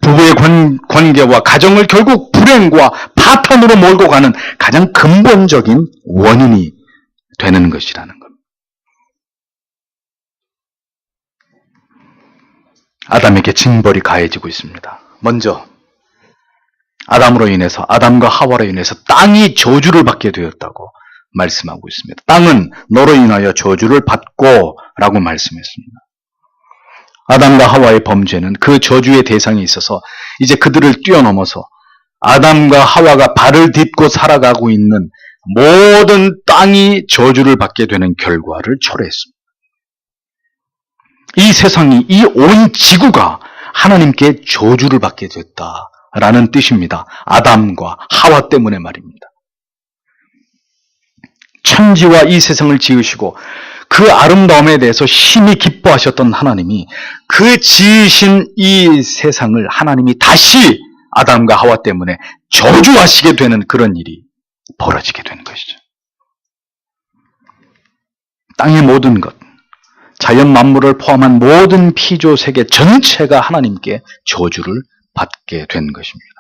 부부의 관계와 가정을 결국 불행과 파탄으로 몰고 가는 가장 근본적인 원인이 되는 것이라는 겁니다. 아담에게 징벌이 가해지고 있습니다. 먼저 아담으로 인해서, 아담과 하와로 인해서 땅이 저주를 받게 되었다고 말씀하고 있습니다. 땅은 너로 인하여 저주를 받고 라고 말씀했습니다. 아담과 하와의 범죄는 그 저주의 대상이 있어서 이제 그들을 뛰어넘어서 아담과 하와가 발을 딛고 살아가고 있는 모든 땅이 저주를 받게 되는 결과를 초래했습니다. 이 세상이, 이 온 지구가 하나님께 저주를 받게 됐다라는 뜻입니다. 아담과 하와 때문에 말입니다. 천지와 이 세상을 지으시고 그 아름다움에 대해서 심히 기뻐하셨던 하나님이 그 지으신 이 세상을 하나님이 다시 아담과 하와 때문에 저주하시게 되는 그런 일이 벌어지게 되는 것이죠. 땅의 모든 것, 자연 만물을 포함한 모든 피조 세계 전체가 하나님께 저주를 받게 된 것입니다.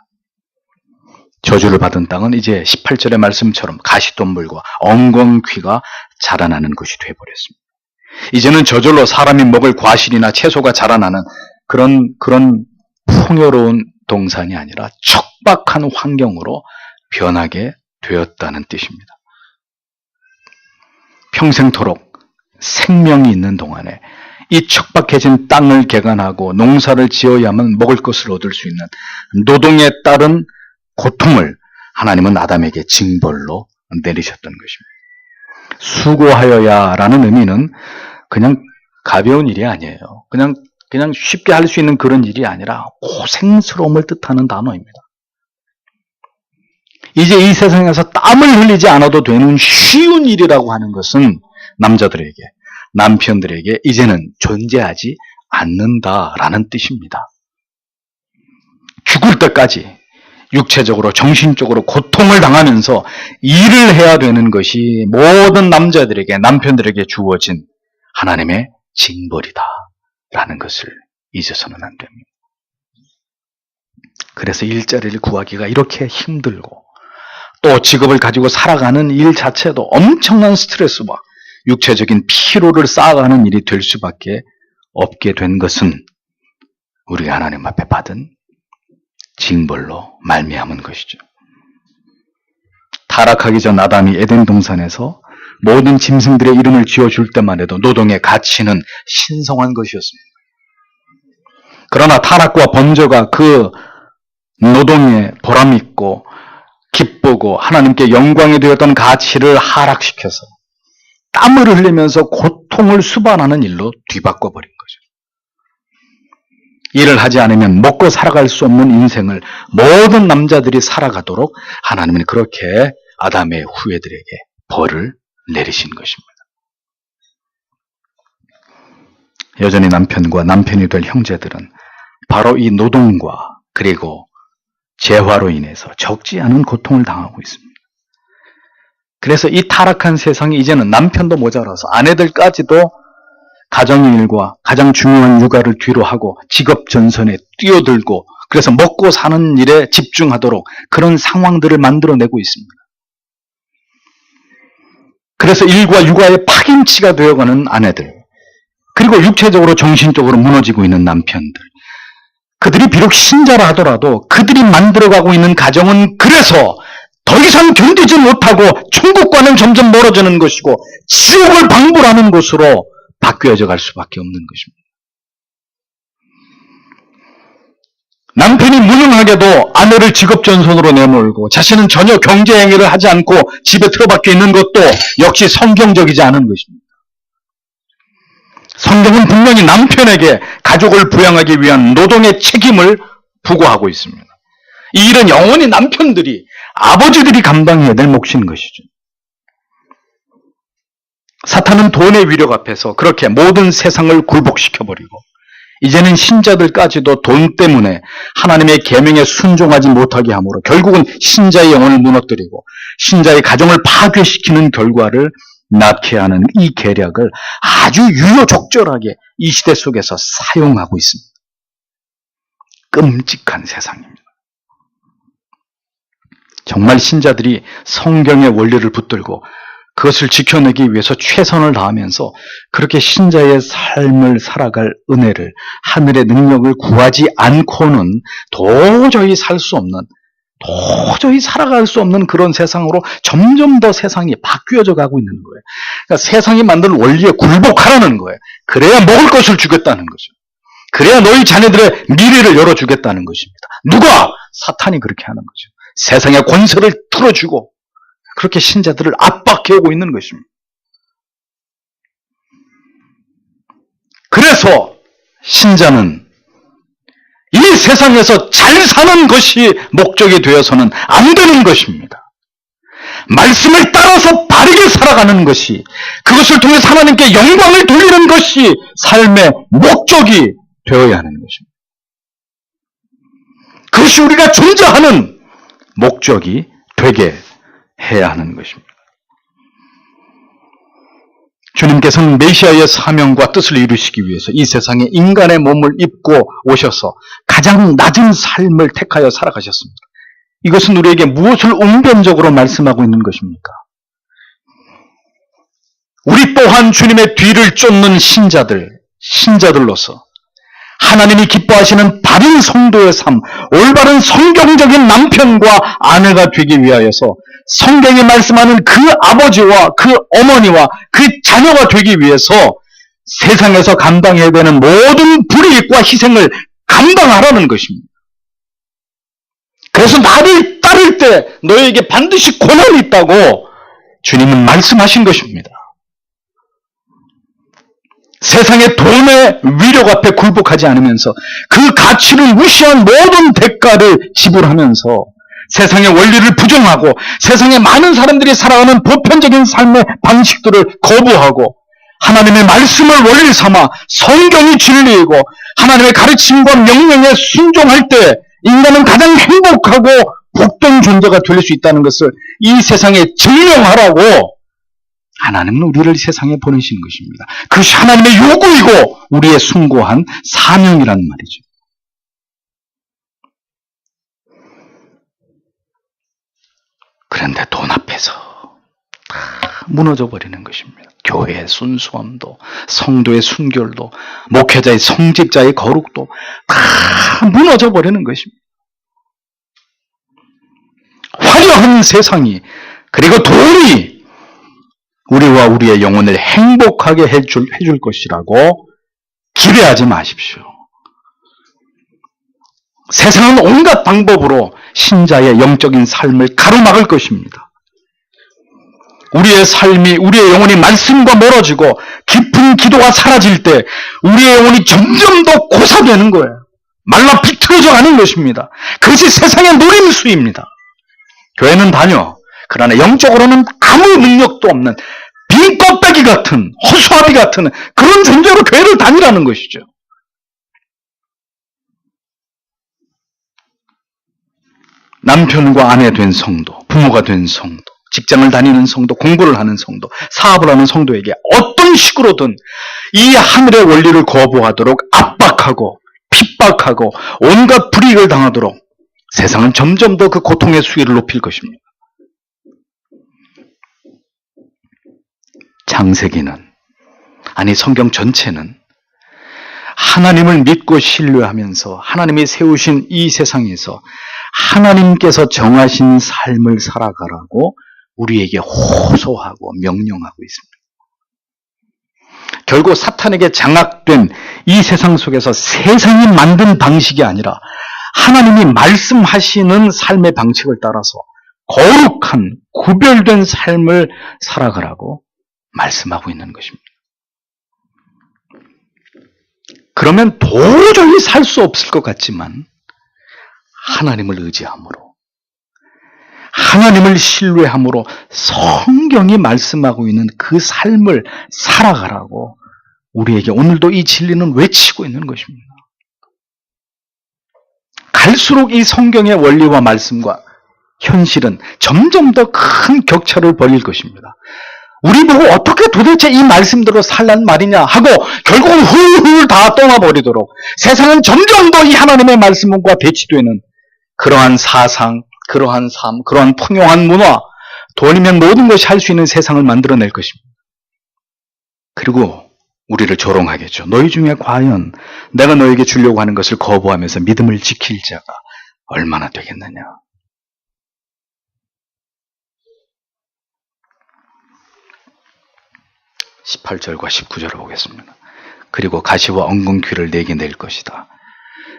저주를 받은 땅은 이제 18절의 말씀처럼 가시덤불과 엉겅퀴가 자라나는 것이 되어버렸습니다. 이제는 저절로 사람이 먹을 과실이나 채소가 자라나는 그런 풍요로운 동산이 아니라 척박한 환경으로 변하게 되었다는 뜻입니다. 평생토록 생명이 있는 동안에 이 척박해진 땅을 개간하고 농사를 지어야만 먹을 것을 얻을 수 있는 노동에 따른 고통을 하나님은 아담에게 징벌로 내리셨던 것입니다. 수고하여야라는 의미는 그냥 가벼운 일이 아니에요. 그냥 쉽게 할 수 있는 그런 일이 아니라 고생스러움을 뜻하는 단어입니다. 이제 이 세상에서 땀을 흘리지 않아도 되는 쉬운 일이라고 하는 것은 남자들에게, 남편들에게 이제는 존재하지 않는다라는 뜻입니다. 죽을 때까지 육체적으로 정신적으로 고통을 당하면서 일을 해야 되는 것이 모든 남자들에게, 남편들에게 주어진 하나님의 징벌이다 라는 것을 잊어서는 안 됩니다. 그래서 일자리를 구하기가 이렇게 힘들고, 또 직업을 가지고 살아가는 일 자체도 엄청난 스트레스와 육체적인 피로를 쌓아가는 일이 될 수밖에 없게 된 것은 우리가 하나님 앞에 받은 징벌로 말미암은 것이죠. 타락하기 전 아담이 에덴 동산에서 모든 짐승들의 이름을 지어줄 때만 해도 노동의 가치는 신성한 것이었습니다. 그러나 타락과 번제가 그 노동에 보람있고 기쁘고 하나님께 영광이 되었던 가치를 하락시켜서 땀을 흘리면서 고통을 수반하는 일로 뒤바꿔버린 거죠. 일을 하지 않으면 먹고 살아갈 수 없는 인생을 모든 남자들이 살아가도록 하나님은 그렇게 아담의 후예들에게 벌을 내리신 것입니다. 여전히 남편과 남편이 될 형제들은 바로 이 노동과 그리고 재화로 인해서 적지 않은 고통을 당하고 있습니다. 그래서 이 타락한 세상이 이제는 남편도 모자라서 아내들까지도 가정의 일과 가장 중요한 육아를 뒤로 하고 직업 전선에 뛰어들고 그래서 먹고 사는 일에 집중하도록 그런 상황들을 만들어내고 있습니다. 그래서 일과 육아의 파김치가 되어가는 아내들, 그리고 육체적으로 정신적으로 무너지고 있는 남편들, 그들이 비록 신자라 하더라도 그들이 만들어가고 있는 가정은 그래서 더 이상 견디지 못하고 천국과는 점점 멀어지는 것이고 지옥을 방불하는 곳으로 바뀌어져 갈 수밖에 없는 것입니다. 남편이 무능하게도 아내를 직업전선으로 내몰고 자신은 전혀 경제행위를 하지 않고 집에 틀어박혀 있는 것도 역시 성경적이지 않은 것입니다. 성경은 분명히 남편에게 가족을 부양하기 위한 노동의 책임을 부과하고 있습니다. 이 일은 영원히 남편들이, 아버지들이 감당해야 될 몫인 것이죠. 사탄은 돈의 위력 앞에서 그렇게 모든 세상을 굴복시켜버리고 이제는 신자들까지도 돈 때문에 하나님의 계명에 순종하지 못하게 함으로 결국은 신자의 영혼을 무너뜨리고 신자의 가정을 파괴시키는 결과를 낳게 하는 이 계략을 아주 유효적절하게 이 시대 속에서 사용하고 있습니다. 끔찍한 세상입니다. 정말 신자들이 성경의 원리를 붙들고 그것을 지켜내기 위해서 최선을 다하면서 그렇게 신자의 삶을 살아갈 은혜를, 하늘의 능력을 구하지 않고는 도저히 살 수 없는, 도저히 살아갈 수 없는 그런 세상으로 점점 더 세상이 바뀌어져 가고 있는 거예요. 그러니까 세상이 만든 원리에 굴복하라는 거예요. 그래야 먹을 것을 주겠다는 거죠. 그래야 너희 자녀들의 미래를 열어주겠다는 것입니다. 누가? 사탄이 그렇게 하는 거죠. 세상의 권세를 틀어주고 그렇게 신자들을 압박해오고 있는 것입니다. 그래서 신자는 이 세상에서 잘 사는 것이 목적이 되어서는 안 되는 것입니다. 말씀을 따라서 바르게 살아가는 것이, 그것을 통해 하나님께 영광을 돌리는 것이 삶의 목적이 되어야 하는 것입니다. 그것이 우리가 존재하는 목적이 되게 해야 하는 것입니다. 주님께서는 메시아의 사명과 뜻을 이루시기 위해서 이 세상에 인간의 몸을 입고 오셔서 가장 낮은 삶을 택하여 살아가셨습니다. 이것은 우리에게 무엇을 웅변적으로 말씀하고 있는 것입니까? 우리 또한 주님의 뒤를 쫓는 신자들로서 하나님이 기뻐하시는 바른 성도의 삶, 올바른 성경적인 남편과 아내가 되기 위하여서 성경이 말씀하는 그 아버지와 그 어머니와 그 자녀가 되기 위해서 세상에서 감당해야 되는 모든 불이익과 희생을 감당하라는 것입니다. 그래서 나를 따를 때 너에게 반드시 고난이 있다고 주님은 말씀하신 것입니다. 세상의 돈의 위력 앞에 굴복하지 않으면서 그 가치를 무시한 모든 대가를 지불하면서 세상의 원리를 부정하고 세상의 많은 사람들이 살아가는 보편적인 삶의 방식들을 거부하고 하나님의 말씀을 원리 삼아 성경이 진리이고 하나님의 가르침과 명령에 순종할 때 인간은 가장 행복하고 복된 존재가 될 수 있다는 것을 이 세상에 증명하라고 하나님은 우리를 세상에 보내신 것입니다. 그것이 하나님의 요구이고 우리의 숭고한 사명이란 말이죠. 그런데 돈 앞에서 다 무너져 버리는 것입니다. 교회의 순수함도, 성도의 순결도, 목회자의 성직자의 거룩도 다 무너져 버리는 것입니다. 화려한 세상이, 그리고 돈이 우리와 우리의 영혼을 행복하게 해줄 것이라고 기대하지 마십시오. 세상은 온갖 방법으로 신자의 영적인 삶을 가로막을 것입니다. 우리의 삶이, 우리의 영혼이 말씀과 멀어지고 깊은 기도가 사라질 때 우리의 영혼이 점점 더 고사되는 거예요. 말라 비틀어져 가는 것입니다. 그것이 세상의 노림수입니다. 교회는 다녀. 그러나 영적으로는 아무 능력도 없는 빈 껍데기 같은, 허수아비 같은 그런 존재로 교회를 다니라는 것이죠. 남편과 아내 된 성도, 부모가 된 성도, 직장을 다니는 성도, 공부를 하는 성도, 사업을 하는 성도에게 어떤 식으로든 이 하늘의 원리를 거부하도록 압박하고 핍박하고 온갖 불이익을 당하도록 세상은 점점 더 그 고통의 수위를 높일 것입니다. 창세기는, 아니 성경 전체는 하나님을 믿고 신뢰하면서 하나님이 세우신 이 세상에서 하나님께서 정하신 삶을 살아가라고 우리에게 호소하고 명령하고 있습니다. 결국 사탄에게 장악된 이 세상 속에서 세상이 만든 방식이 아니라 하나님이 말씀하시는 삶의 방식을 따라서 거룩한 구별된 삶을 살아가라고 말씀하고 있는 것입니다. 그러면 도저히 살 수 없을 것 같지만 하나님을 의지함으로, 하나님을 신뢰함으로 성경이 말씀하고 있는 그 삶을 살아가라고 우리에게 오늘도 이 진리는 외치고 있는 것입니다. 갈수록 이 성경의 원리와 말씀과 현실은 점점 더 큰 격차를 벌일 것입니다. 우리 보고 어떻게 도대체 이 말씀대로 살란 말이냐 하고 결국은 훌훌 다 떠나버리도록 세상은 점점 더 이 하나님의 말씀과 대치되는 그러한 사상, 그러한 삶, 그러한 풍요한 문화, 돈이면 모든 것이 할 수 있는 세상을 만들어낼 것입니다. 그리고 우리를 조롱하겠죠. 너희 중에 과연 내가 너에게 주려고 하는 것을 거부하면서 믿음을 지킬 자가 얼마나 되겠느냐. (18절과 19절을) 보겠습니다. 그리고 가시와 엉겅퀴를 내게 낼 것이다.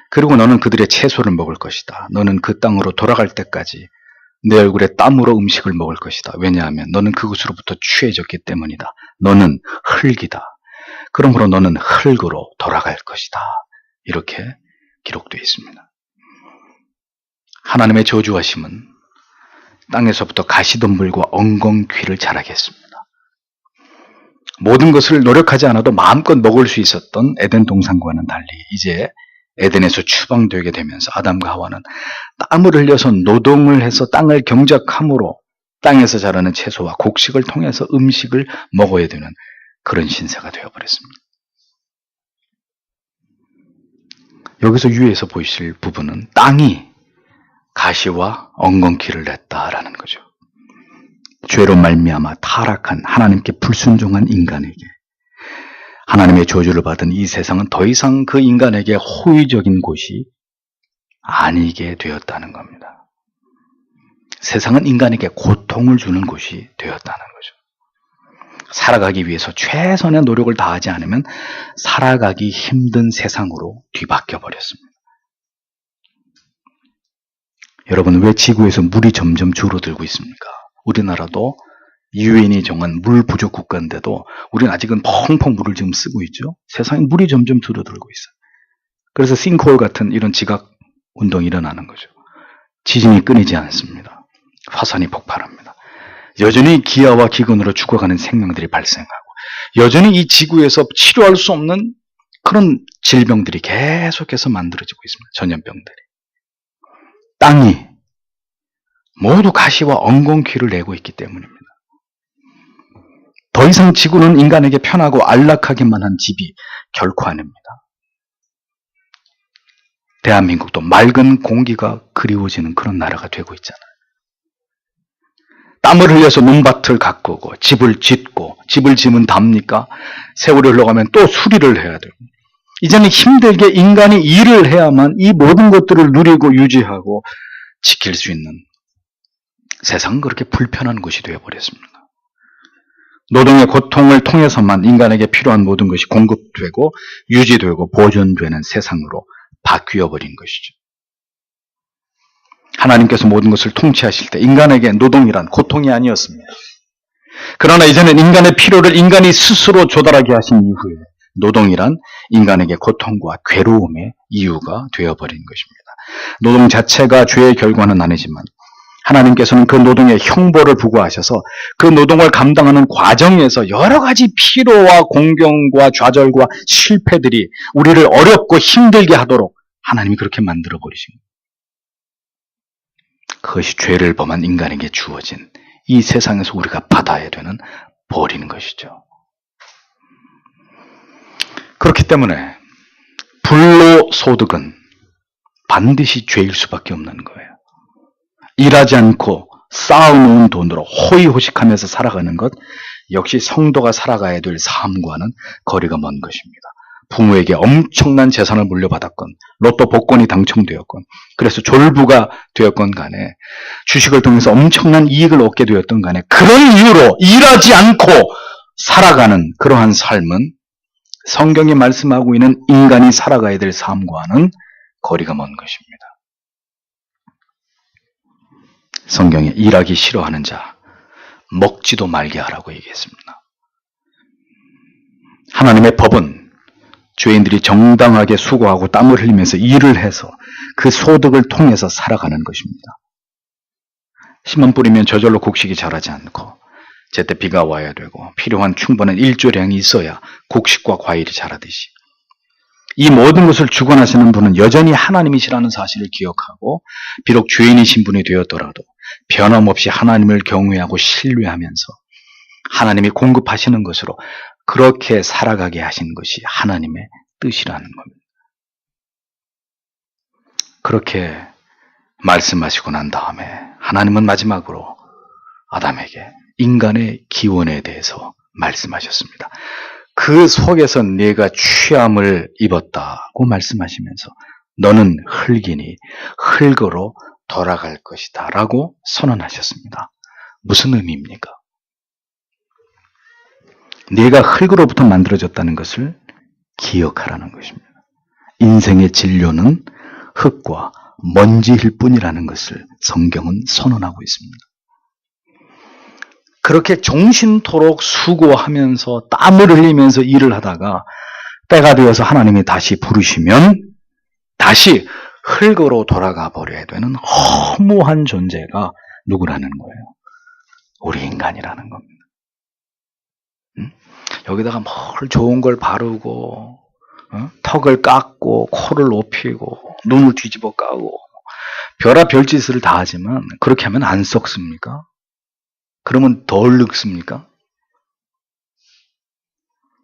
그리고 너는 그들의 채소를 먹을 것이다. 너는 그 땅으로 돌아갈 때까지 내 얼굴에 땀으로 음식을 먹을 것이다. 왜냐하면 너는 그곳으로부터 취해졌기 때문이다. 너는 흙이다. 그러므로 너는 흙으로 돌아갈 것이다. 이렇게 기록되어 있습니다. 하나님의 저주하심은 땅에서부터 가시덤불과 엉겅퀴를 자라게 했습니다. 모든 것을 노력하지 않아도 마음껏 먹을 수 있었던 에덴 동산과는 달리 이제 에덴에서 추방되게 되면서 아담과 하와는 땀을 흘려서 노동을 해서 땅을 경작함으로 땅에서 자라는 채소와 곡식을 통해서 음식을 먹어야 되는 그런 신세가 되어버렸습니다. 여기서 유에서 보이실 부분은 땅이 가시와 엉겅퀴를 냈다라는 거죠. 죄로 말미암아 타락한 하나님께 불순종한 인간에게 하나님의 저주를 받은 이 세상은 더 이상 그 인간에게 호의적인 곳이 아니게 되었다는 겁니다. 세상은 인간에게 고통을 주는 곳이 되었다는 거죠. 살아가기 위해서 최선의 노력을 다하지 않으면 살아가기 힘든 세상으로 뒤바뀌어 버렸습니다. 여러분, 왜 지구에서 물이 점점 줄어들고 있습니까? 우리나라도 유엔이 정한 물 부족 국가인데도 우리는 아직은 펑펑 물을 지금 쓰고 있죠. 세상에 물이 점점 줄어들고 있어요. 그래서 싱크홀 같은 이런 지각 운동이 일어나는 거죠. 지진이 끊이지 않습니다. 화산이 폭발합니다. 여전히 기아와 기근으로 죽어가는 생명들이 발생하고, 여전히 이 지구에서 치료할 수 없는 그런 질병들이 계속해서 만들어지고 있습니다. 전염병들이. 땅이 모두 가시와 엉겅퀴를 내고 있기 때문입니다. 더 이상 지구는 인간에게 편하고 안락하기만 한 집이 결코 아닙니다. 대한민국도 맑은 공기가 그리워지는 그런 나라가 되고 있잖아요. 땀을 흘려서 논밭을 가꾸고 집을 짓고, 집을 지으면 답니까? 세월이 흘러가면 또 수리를 해야 되고, 이제는 힘들게 인간이 일을 해야만 이 모든 것들을 누리고 유지하고 지킬 수 있는 세상은 그렇게 불편한 곳이 되어버렸습니다. 노동의 고통을 통해서만 인간에게 필요한 모든 것이 공급되고 유지되고 보존되는 세상으로 바뀌어버린 것이죠. 하나님께서 모든 것을 통치하실 때 인간에게 노동이란 고통이 아니었습니다. 그러나 이제는 인간의 필요를 인간이 스스로 조달하게 하신 이후에 노동이란 인간에게 고통과 괴로움의 이유가 되어버린 것입니다. 노동 자체가 죄의 결과는 아니지만 하나님께서는 그 노동에 형벌을 부과하셔서 그 노동을 감당하는 과정에서 여러 가지 피로와 공경과 좌절과 실패들이 우리를 어렵고 힘들게 하도록 하나님이 그렇게 만들어 버리신 거예요. 그것이 죄를 범한 인간에게 주어진 이 세상에서 우리가 받아야 되는 벌인 것이죠. 그렇기 때문에 불로소득은 반드시 죄일 수밖에 없는 거예요. 일하지 않고 쌓아놓은 돈으로 호의호식하면서 살아가는 것 역시 성도가 살아가야 될 삶과는 거리가 먼 것입니다. 부모에게 엄청난 재산을 물려받았건 로또 복권이 당첨되었건 그래서 졸부가 되었건 간에 주식을 통해서 엄청난 이익을 얻게 되었던 간에 그런 이유로 일하지 않고 살아가는 그러한 삶은 성경이 말씀하고 있는 인간이 살아가야 될 삶과는 거리가 먼 것입니다. 성경에 일하기 싫어하는 자 먹지도 말게 하라고 얘기했습니다. 하나님의 법은 죄인들이 정당하게 수고하고 땀을 흘리면서 일을 해서 그 소득을 통해서 살아가는 것입니다. 씨만 뿌리면 저절로 곡식이 자라지 않고 제때 비가 와야 되고 필요한 충분한 일조량이 있어야 곡식과 과일이 자라듯이 이 모든 것을 주관하시는 분은 여전히 하나님이시라는 사실을 기억하고 비록 죄인이신 분이 되었더라도 변함없이 하나님을 경외하고 신뢰하면서 하나님이 공급하시는 것으로 그렇게 살아가게 하신 것이 하나님의 뜻이라는 겁니다. 그렇게 말씀하시고 난 다음에 하나님은 마지막으로 아담에게 인간의 기원에 대해서 말씀하셨습니다. 그 속에서 네가 취함을 입었다고 말씀하시면서 너는 흙이니 흙으로 돌아갈 것이다 라고 선언하셨습니다. 무슨 의미입니까? 네가 흙으로부터 만들어졌다는 것을 기억하라는 것입니다. 인생의 진료는 흙과 먼지일 뿐이라는 것을 성경은 선언하고 있습니다. 그렇게 종신토록 수고하면서 땀을 흘리면서 일을 하다가 때가 되어서 하나님이 다시 부르시면 다시 흙으로 돌아가 버려야 되는 허무한 존재가 누구라는 거예요? 우리 인간이라는 겁니다. 여기다가 뭘 좋은 걸 바르고 턱을 깎고 코를 높이고 눈을 뒤집어 까고 별의별 짓을 다 하지만 그렇게 하면 안 썩습니까? 그러면 덜 늙습니까?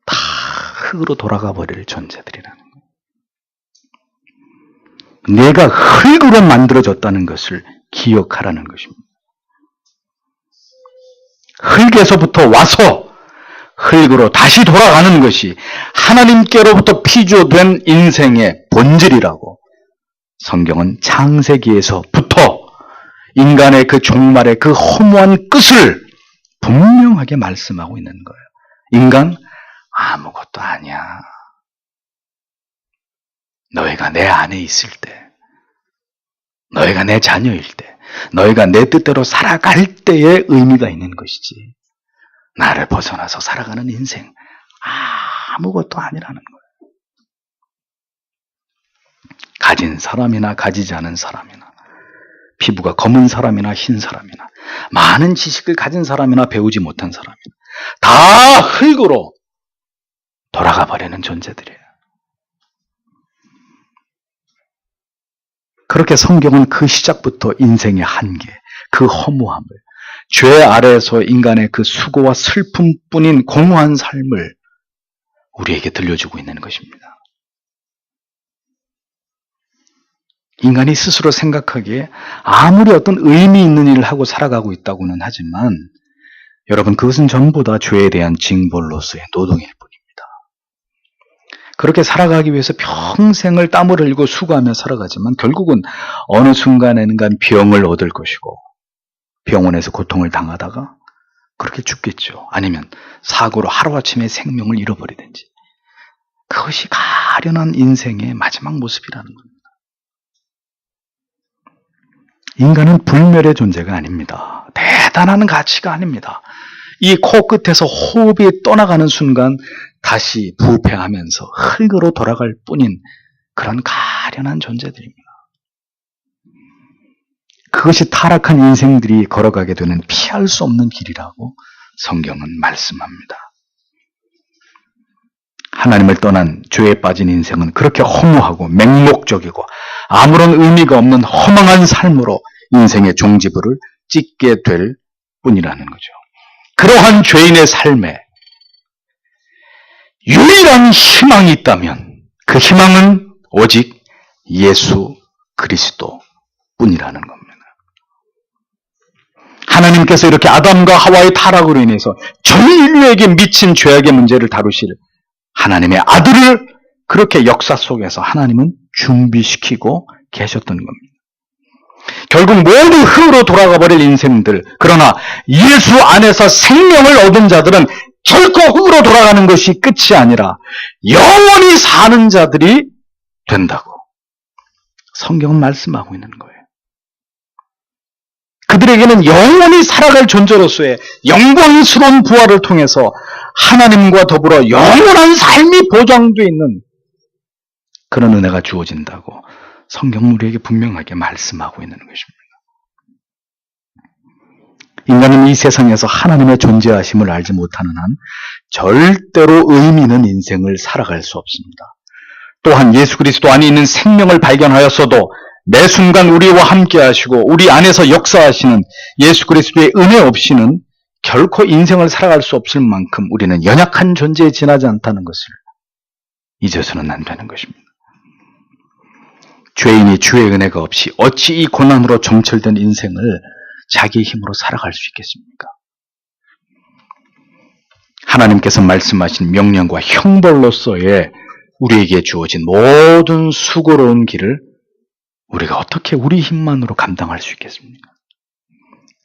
다 흙으로 돌아가 버릴 존재들이라는 거예요. 내가 흙으로 만들어졌다는 것을 기억하라는 것입니다. 흙에서부터 와서 흙으로 다시 돌아가는 것이 하나님께로부터 피조된 인생의 본질이라고 성경은 창세기에서부터 인간의 그 종말의 그 허무한 끝을 분명하게 말씀하고 있는 거예요. 인간 아무것도 아니야. 너희가 내 안에 있을 때 너희가 내 자녀일 때, 너희가 내 뜻대로 살아갈 때에 의미가 있는 것이지, 나를 벗어나서 살아가는 인생 아무것도 아니라는 거예요. 가진 사람이나 가지지 않은 사람이나, 피부가 검은 사람이나 흰 사람이나, 많은 지식을 가진 사람이나 배우지 못한 사람이나 다 흙으로 돌아가 버리는 존재들이에요. 그렇게 성경은 그 시작부터 인생의 한계, 그 허무함을, 죄 아래에서 인간의 그 수고와 슬픔뿐인 공허한 삶을 우리에게 들려주고 있는 것입니다. 인간이 스스로 생각하기에 아무리 어떤 의미 있는 일을 하고 살아가고 있다고는 하지만, 여러분, 그것은 전부 다 죄에 대한 징벌로서의 노동일 뿐입니다. 그렇게 살아가기 위해서 평생을 땀을 흘리고 수고하며 살아가지만 결국은 어느 순간에는 병을 얻을 것이고, 병원에서 고통을 당하다가 그렇게 죽겠죠. 아니면 사고로 하루아침에 생명을 잃어버리든지. 그것이 가련한 인생의 마지막 모습이라는 겁니다. 인간은 불멸의 존재가 아닙니다. 대단한 가치가 아닙니다. 이 코끝에서 호흡이 떠나가는 순간 다시 부패하면서 흙으로 돌아갈 뿐인 그런 가련한 존재들입니다. 그것이 타락한 인생들이 걸어가게 되는 피할 수 없는 길이라고 성경은 말씀합니다. 하나님을 떠난 죄에 빠진 인생은 그렇게 허무하고 맹목적이고 아무런 의미가 없는 허망한 삶으로 인생의 종지부를 찍게 될 뿐이라는 거죠. 그러한 죄인의 삶에 유일한 희망이 있다면 그 희망은 오직 예수 그리스도 뿐이라는 겁니다. 하나님께서 이렇게 아담과 하와의 타락으로 인해서 전 인류에게 미친 죄악의 문제를 다루실 하나님의 아들을 그렇게 역사 속에서 하나님은 준비시키고 계셨던 겁니다. 결국 모두 흙으로 돌아가 버릴 인생들, 그러나 예수 안에서 생명을 얻은 자들은 결코 흙으로 돌아가는 것이 끝이 아니라 영원히 사는 자들이 된다고 성경은 말씀하고 있는 거예요. 그들에게는 영원히 살아갈 존재로서의 영광스러운 부활을 통해서 하나님과 더불어 영원한 삶이 보장되어 있는 그런 은혜가 주어진다고 성경은 우리에게 분명하게 말씀하고 있는 것입니다. 인간은 이 세상에서 하나님의 존재하심을 알지 못하는 한 절대로 의미 있는 인생을 살아갈 수 없습니다. 또한 예수 그리스도 안에 있는 생명을 발견하였어도 매 순간 우리와 함께 하시고 우리 안에서 역사하시는 예수 그리스도의 은혜 없이는 결코 인생을 살아갈 수 없을 만큼 우리는 연약한 존재에 지나지 않다는 것을 잊어서는 안 되는 것입니다. 죄인이 주의 은혜가 없이 어찌 이 고난으로 점철된 인생을 자기의 힘으로 살아갈 수 있겠습니까? 하나님께서 말씀하신 명령과 형벌로서의 우리에게 주어진 모든 수고로운 길을 우리가 어떻게 우리 힘만으로 감당할 수 있겠습니까?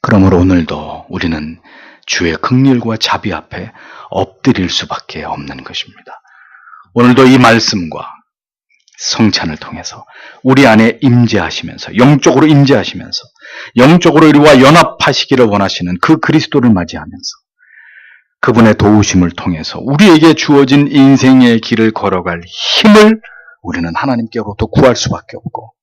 그러므로 오늘도 우리는 주의 긍휼과 자비 앞에 엎드릴 수밖에 없는 것입니다. 오늘도 이 말씀과 성찬을 통해서 우리 안에 임재하시면서 영적으로 임재하시면서 영적으로 우리와 연합하시기를 원하시는 그 그리스도를 맞이하면서 그분의 도우심을 통해서 우리에게 주어진 인생의 길을 걸어갈 힘을 우리는 하나님께로부터 구할 수밖에 없고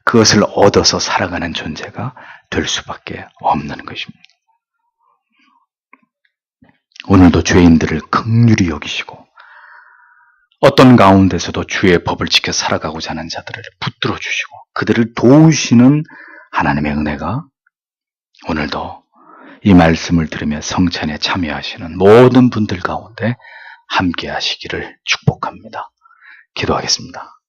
그것을 얻어서 살아가는 존재가 될 수밖에 없는 것입니다. 오늘도 죄인들을 긍휼히 여기시고 어떤 가운데서도 주의 법을 지켜 살아가고자 하는 자들을 붙들어 주시고 그들을 도우시는 하나님의 은혜가 오늘도 이 말씀을 들으며 성찬에 참여하시는 모든 분들 가운데 함께 하시기를 축복합니다. 기도하겠습니다.